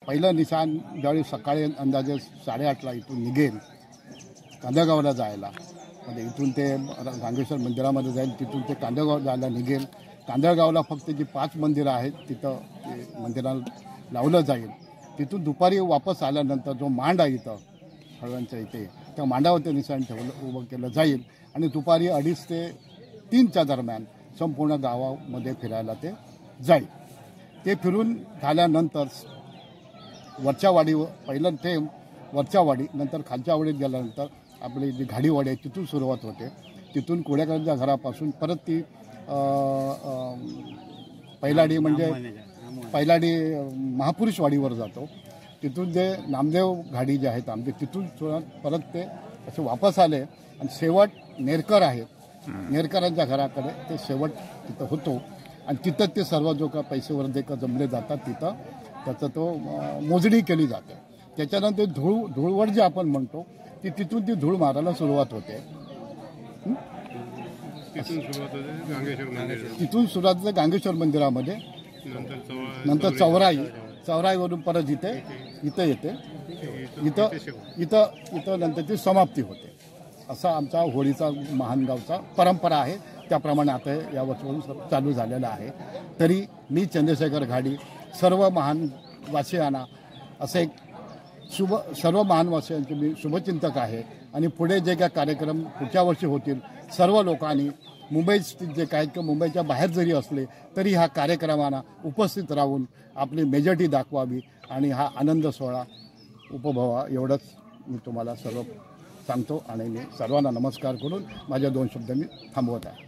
पहिलं निशाण ज्यावेळी सकाळी अंदाजे 8:30ला इथून निघेल कांदळगावला जायला, म्हणजे इथून ते रांगेश्वर मंदिरामध्ये जाईल, तिथून ते कांदळगाव जायला निघेल. कांदळगावला फक्त जी 5 मंदिरं आहेत तिथं ते मंदिराला लावलं जाईल. तिथून दुपारी वापस आल्यानंतर जो मांड आहे इथं हळवणच्या इथे, त्या मांडावर ते निशाण उभं केलं जाईल आणि दुपारी 2:30 ते 3च्या दरम्यान संपूर्ण गावामध्ये फिरायला ते जाईल. ते फिरून झाल्यानंतर वरच्या वाडीवर पहिलं ते वरच्या वाडी, नंतर खालच्या वाडीत गेल्यानंतर आपली जी घाडीवाडी आहे तिथून सुरुवात होते. तिथून कोड्याकरांच्या घरापासून परत ती पहिलाडी म्हणजे पहिलाडी महापुरुष वाडीवर जातो. तिथून जे नामदेव घाडी जे आहेत आमचे तिथून परत ते असे वापस आले आणि शेवट नेरकर आहे, नेरकरांच्या घराकडे ते शेवट तिथं होतो आणि तिथं ते सर्व जो का पैसे वर्धेक जमले जातात तिथं त्याचं तो मोजणी केली जाते. त्याच्यानंतर धूळवड जे आपण म्हणतो ती तिथून ती धूळ मारायला सुरुवात होते. तिथून सुरुवात होते गांगेश्वर मंदिरामध्ये, नंतर चौराईवरून परत इथं येते, इथं नंतर ती समाप्ती होते. असा आमचा होळीचा महानगावचा परंपरा आहे. त्याप्रमाणे आता या वर्षापासून चालू झालेला आहे. तरी मी चंद्रशेखर घाडी सर्व महानवासियांना असे एक सर्व महानवासियांचे मी शुभचिंतक आहे आणि पुढे जे काही कार्यक्रम पुढच्या वर्षी होतील सर्व लोकांनी मुंबईत जे काही किंवा मुंबईच्या बाहेर जरी असले तरी ह्या कार्यक्रमांना उपस्थित राहून आपली मेजॉरिटी दाखवावी आणि हा आनंद सोहळा उपभोगा एवढंच मी तुम्हाला सर्व सांगतो आणि मी सर्वांना नमस्कार करून माझ्या 2 शब्द मी थांबवत आहे.